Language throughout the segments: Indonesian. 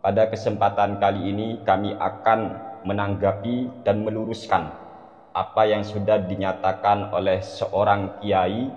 Pada kesempatan kali ini kami akan menanggapi dan meluruskan apa yang sudah dinyatakan oleh seorang kiai,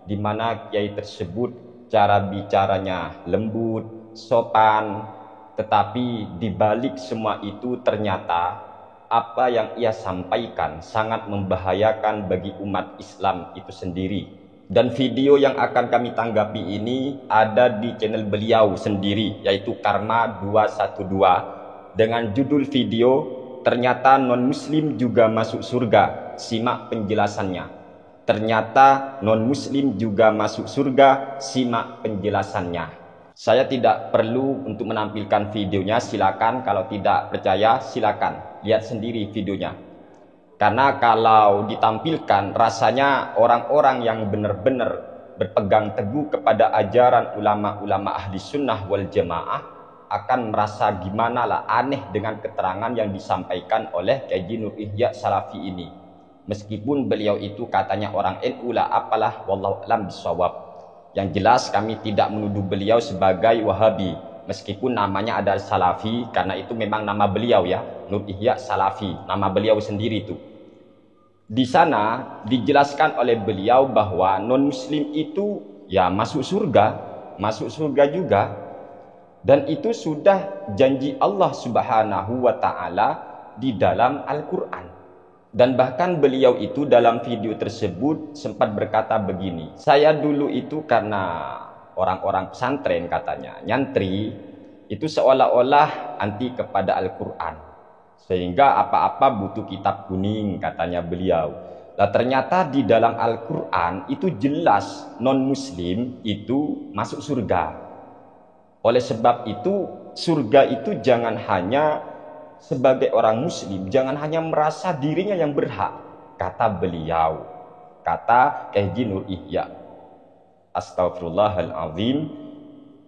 di mana kiai tersebut cara bicaranya lembut, sopan, tetapi di balik semua itu ternyata apa yang ia sampaikan sangat membahayakan bagi umat Islam itu sendiri. Dan video yang akan kami tanggapi ini ada di channel beliau sendiri, yaitu Karma 212, dengan judul video "Ternyata non-muslim juga masuk surga, simak penjelasannya". Ternyata non-muslim juga masuk surga, simak penjelasannya. Saya tidak perlu untuk menampilkan videonya, silakan. Kalau tidak percaya silakan lihat sendiri videonya. Karena kalau ditampilkan rasanya orang-orang yang benar-benar berpegang teguh kepada ajaran ulama-ulama ahli sunnah wal jamaah akan merasa gimana lah aneh dengan keterangan yang disampaikan oleh Kiai Nur Ihya Salafi ini. Meskipun beliau itu katanya orang NU lah apalah, wallahu a'lam bishawab. Yang jelas kami tidak menuduh beliau sebagai Wahabi, meskipun namanya adalah Salafi karena itu memang nama beliau ya, Nur Ihya Salafi, nama beliau sendiri itu. Di sana dijelaskan oleh beliau bahwa non-muslim itu ya masuk surga juga, dan itu sudah janji Allah Subhanahu wa Ta'ala di dalam Al-Quran. Dan bahkan beliau itu dalam video tersebut sempat berkata begini, saya dulu itu karena orang-orang pesantren katanya nyantri itu seolah-olah anti kepada Al-Quran, sehingga apa-apa butuh kitab kuning katanya beliau. Nah, ternyata di dalam Al-Quran itu jelas non-muslim itu masuk surga. Oleh sebab itu surga itu jangan hanya sebagai orang muslim, jangan hanya merasa dirinya yang berhak, kata beliau, kata Kiai Nur Ihya. Astaghfirullahaladzim,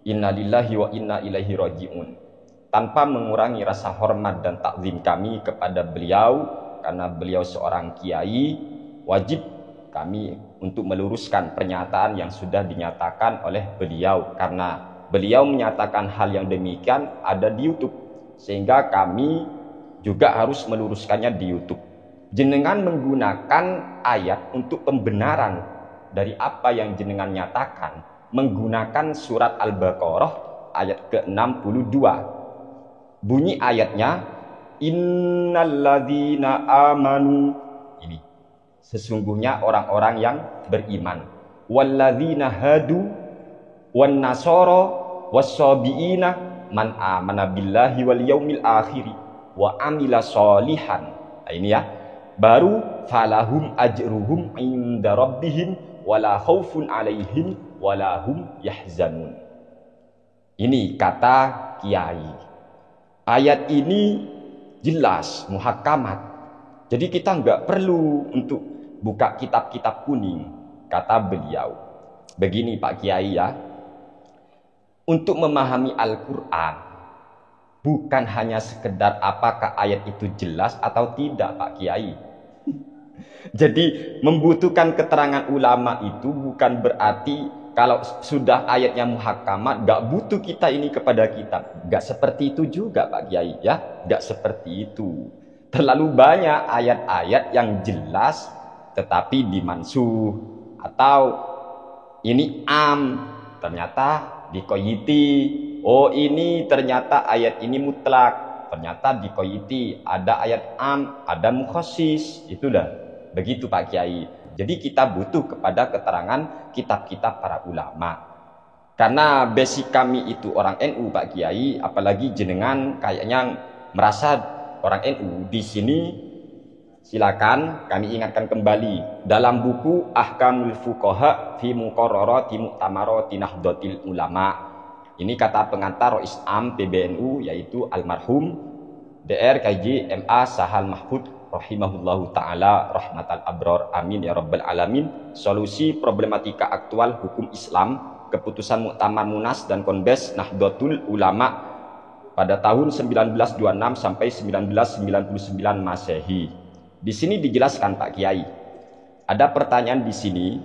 innalillahi wa inna ilaihi raji'un. Tanpa mengurangi rasa hormat dan takzim kami kepada beliau, karena beliau seorang kiai, wajib kami untuk meluruskan pernyataan yang sudah dinyatakan oleh beliau, karena beliau menyatakan hal yang demikian ada di YouTube, sehingga kami juga harus meluruskannya di YouTube. Jenengan menggunakan ayat untuk pembenaran dari apa yang jenengan nyatakan, menggunakan surat Al-Baqarah ayat ke-62. Bunyi ayatnya, innalladzina amanu, ini sesungguhnya orang-orang yang beriman, walladzina hadu wan nasara wassabiina man amana billahi wal yaumil akhiri wa amila sholihan. Nah, ini ya, baru falahum ajruhum inda rabbihim wala khaufun alaihim wala hum yahzanun. Ini kata kiai. Ayat ini jelas muhakamat, jadi kita nggak perlu untuk buka kitab-kitab kuning, kata beliau. Begini Pak Kiai ya, untuk memahami Al-Quran bukan hanya sekedar apakah ayat itu jelas atau tidak Pak Kiai. Jadi membutuhkan keterangan ulama itu bukan berarti kalau sudah ayatnya muhakamat gak butuh kita ini kepada kitab. Gak seperti itu juga Pak Kiai ya, gak seperti itu. Terlalu banyak ayat-ayat yang jelas tetapi dimansuh, atau ini ternyata dikoyiti. Oh, ini ternyata ayat ini mutlak, ternyata dikoyiti. Ada ayat ada mukhasis. Itu dah begitu Pak Kiai. Jadi kita butuh kepada keterangan kitab-kitab para ulama. Karena basic kami itu orang NU Pak Kiai, apalagi jenengan kayaknya merasa orang NU. Di sini silakan kami ingatkan kembali dalam buku Ahkamul Fuqaha fi Muqarrarati Mu'tamarati Nahdlatul Ulama. Ini kata pengantar Rois Am PBNU, yaitu almarhum Dr. KJ MA Sahal Mahfud rahimahullahu ta'ala rahmatal abror, amin ya rabbal alamin. Solusi problematika aktual hukum Islam, keputusan Muktamar Munas dan Konbes Nahdlatul Ulama pada tahun 1926 sampai 1999 Masehi. Di sini dijelaskan Pak Kiai. Ada pertanyaan di sini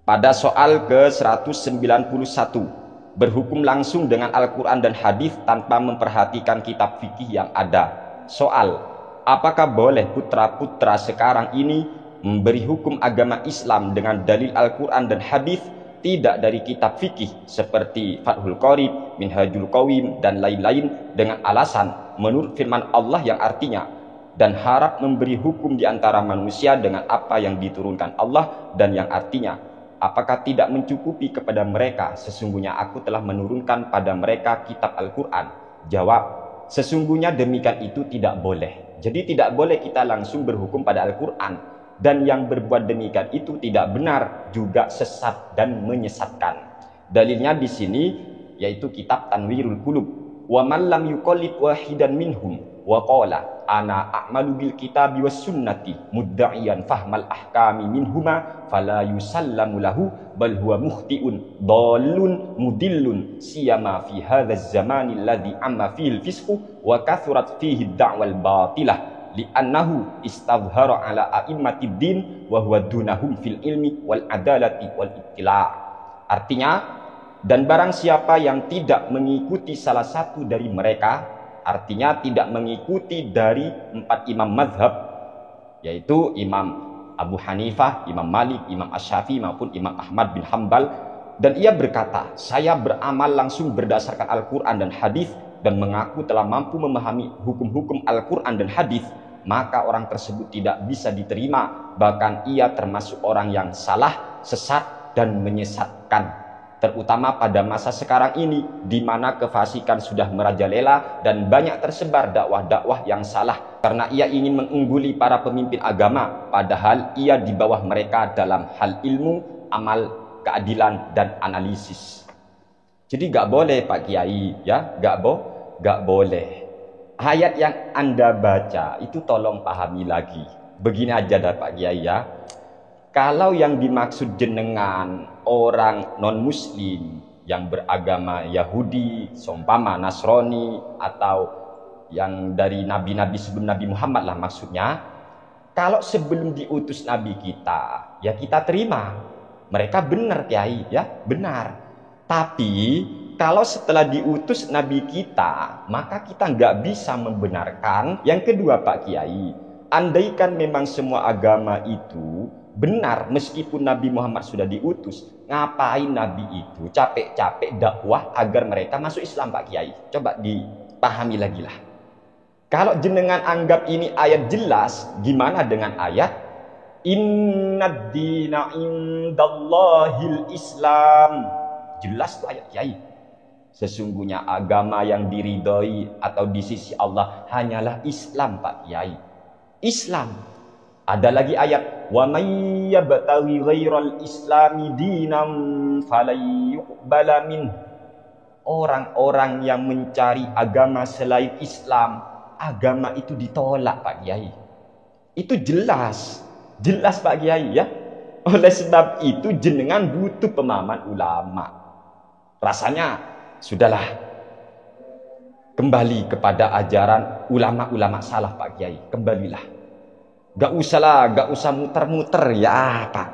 pada soal ke-191. berhukum langsung dengan Al-Quran dan hadis tanpa memperhatikan kitab fikih yang ada. Soal, apakah boleh putra-putra sekarang ini memberi hukum agama Islam dengan dalil Al-Quran dan hadis, tidak dari kitab fikih seperti Fathul Qorib, Minhajul Qawim dan lain-lain, dengan alasan menurut firman Allah yang artinya, dan harap memberi hukum di antara manusia dengan apa yang diturunkan Allah dan yang artinya, apakah tidak mencukupi kepada mereka sesungguhnya aku telah menurunkan pada mereka kitab Al-Quran? Jawab, sesungguhnya demikian itu tidak boleh. Jadi tidak boleh kita langsung berhukum pada Al-Quran, dan yang berbuat demikian itu tidak benar, juga sesat dan menyesatkan. Dalilnya di sini yaitu kitab Tanwirul Qulub. Wa man lam yuqallid wahidan minhum wa qala ana a'malu bil kitabi was sunnati mudda'iyan fahmal ahkami minhuma fala yusallamu lahu bal huwa muhtiun dallun mudillun siyama fi hadzal zamani alladhi amma fihi al-fisqu wa kathurat fihi ad-da'wal batilah li'annahu istadhara ala a'immatid din wa huwa dunahum fil ilmi wal adalati wal ittila'. Artinya, dan barang siapa yang tidak mengikuti salah satu dari mereka, artinya tidak mengikuti dari 4 imam mazhab, yaitu Imam Abu Hanifah, Imam Malik, Imam Asy-Syafi'i maupun Imam Ahmad bin Hambal, dan ia berkata, saya beramal langsung berdasarkan Al-Quran dan hadis dan mengaku telah mampu memahami hukum-hukum Al-Quran dan hadis, maka orang tersebut tidak bisa diterima, bahkan ia termasuk orang yang salah, sesat dan menyesatkan, terutama pada masa sekarang ini di mana kefasikan sudah merajalela dan banyak tersebar dakwah-dakwah yang salah karena ia ingin mengungguli para pemimpin agama, padahal ia di bawah mereka dalam hal ilmu, amal, keadilan dan analisis. Jadi gak boleh Pak Kiai, ya, gak boleh. Ayat yang Anda baca itu tolong pahami lagi. Begini aja dah Pak Kiai, ya. Kalau yang dimaksud jenengan orang non-muslim yang beragama Yahudi, seumpama Nasrani, atau yang dari nabi-nabi sebelum Nabi Muhammad lah maksudnya, kalau sebelum diutus Nabi kita, ya kita terima. Mereka benar Kiai, ya benar. Tapi kalau setelah diutus Nabi kita, maka kita nggak bisa membenarkan. Yang kedua Pak Kiai, andaikan memang semua agama itu benar, meskipun Nabi Muhammad sudah diutus, ngapain Nabi itu capek-capek dakwah agar mereka masuk Islam Pak Kiai? Coba dipahami lagi lah. Kalau jenengan anggap ini ayat jelas, gimana dengan ayat Innad dina indallahil Islam? Jelas tuh ayat Kiai. Sesungguhnya agama yang diridhoi atau di sisi Allah hanyalah Islam Pak Kiai. Islam. Ada lagi ayat wa may yabtaghi ghairal islami dinan falyuqbala min. Orang-orang yang mencari agama selain Islam, agama itu ditolak Pak Kiai. Itu jelas Pak Kiai, ya. Oleh sebab itu jenengan butuh pemahaman ulama. Rasanya sudahlah, kembali kepada ajaran ulama-ulama salaf Pak Kiai, kembalilah. Gak usah muter-muter ya Pak.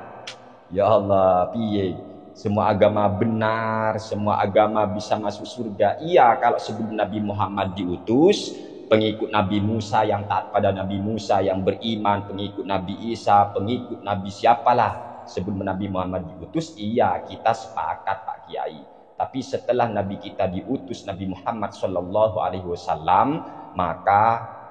Ya Allah, piye? Semua agama benar, semua agama bisa masuk surga. Iya, kalau sebelum Nabi Muhammad diutus, pengikut Nabi Musa yang taat pada Nabi Musa, yang beriman, pengikut Nabi Isa, pengikut Nabi siapalah sebelum Nabi Muhammad diutus, iya kita sepakat Pak Kiai. Tapi setelah Nabi kita diutus, Nabi Muhammad SAW, maka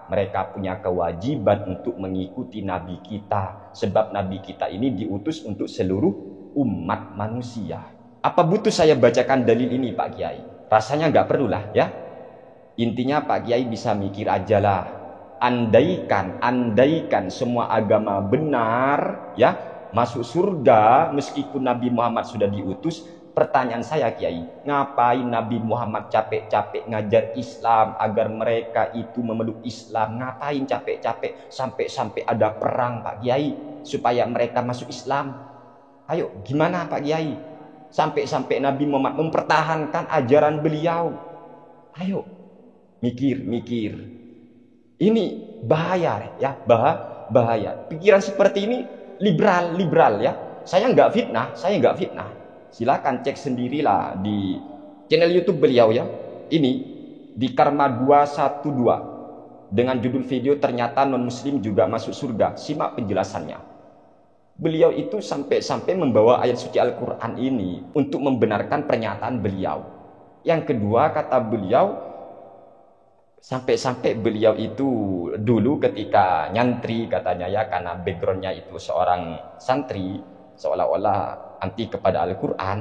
mereka punya kewajiban untuk mengikuti Nabi kita. Sebab Nabi kita ini diutus untuk seluruh umat manusia. Apa butuh saya bacakan dalil ini Pak Kiai? Rasanya nggak perlulah, ya. Intinya Pak Kiai bisa mikir aja lah. Andaikan semua agama benar, ya, masuk surga meskipun Nabi Muhammad sudah diutus. Pertanyaan saya Kiai, ngapain Nabi Muhammad capek-capek ngajar Islam agar mereka itu memeluk Islam? Ngapain capek-capek sampai ada perang Pak Kiai supaya mereka masuk Islam? Ayo, gimana Pak Kiai? Sampai Nabi Muhammad mempertahankan ajaran beliau. Ayo, mikir. Ini bahaya ya, bahaya. Pikiran seperti ini liberal ya. Saya nggak fitnah. Silakan cek sendirilah di channel YouTube beliau ya. Ini di Karma 212 dengan judul video ternyata non muslim juga masuk surga. Simak penjelasannya. Beliau itu sampai membawa ayat suci Al-Quran ini untuk membenarkan pernyataan beliau. Yang kedua, kata beliau, sampai beliau itu dulu ketika nyantri katanya ya, karena backgroundnya itu seorang santri, seolah-olah anti kepada Al-Quran,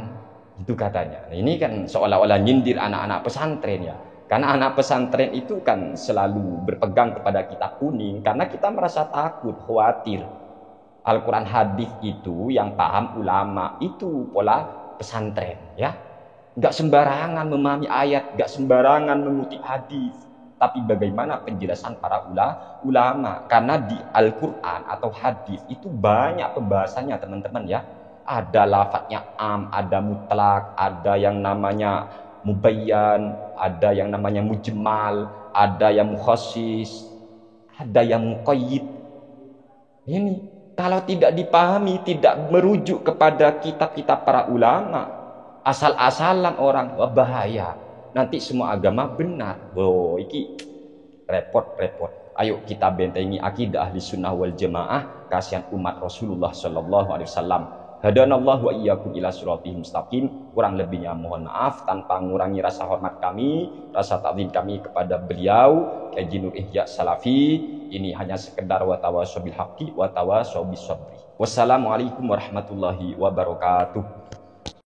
itu katanya. Nah, ini kan seolah-olah nyindir anak-anak pesantren ya. Karena anak pesantren itu kan selalu berpegang kepada kitab kuning, karena kita merasa takut, khawatir. Al-Quran hadis itu yang paham ulama, itu pola pesantren ya. Gak sembarangan memahami ayat, gak sembarangan mengutip hadis. Tapi bagaimana penjelasan para ulama? Karena di Al-Quran atau hadis itu banyak pembahasannya teman-teman ya. Ada lafadznya am, ada mutlak, ada yang namanya mubayyan, ada yang namanya mujmal, ada yang mukhassis, ada yang muqayyid. Ini kalau tidak dipahami, tidak merujuk kepada kitab-kitab para ulama, asal-asalan orang, wah bahaya. Nanti semua agama benar. Oh, iki repot. Ayo kita bentengi akidah ahli sunnah wal jamaah, kasihan umat Rasulullah Shallallahu Alaihi Wasallam. Hadanallahu wa iyyakum ila siratal mustaqim. Kurang lebihnya mohon maaf, tanpa mengurangi rasa hormat kami, rasa takzim kami kepada beliau Haji Nur Ihya Salafi. Ini hanya sekedar watawasau bil haqqi watawasau bis sabri. Wassalamualaikum warahmatullahi wabarakatuh.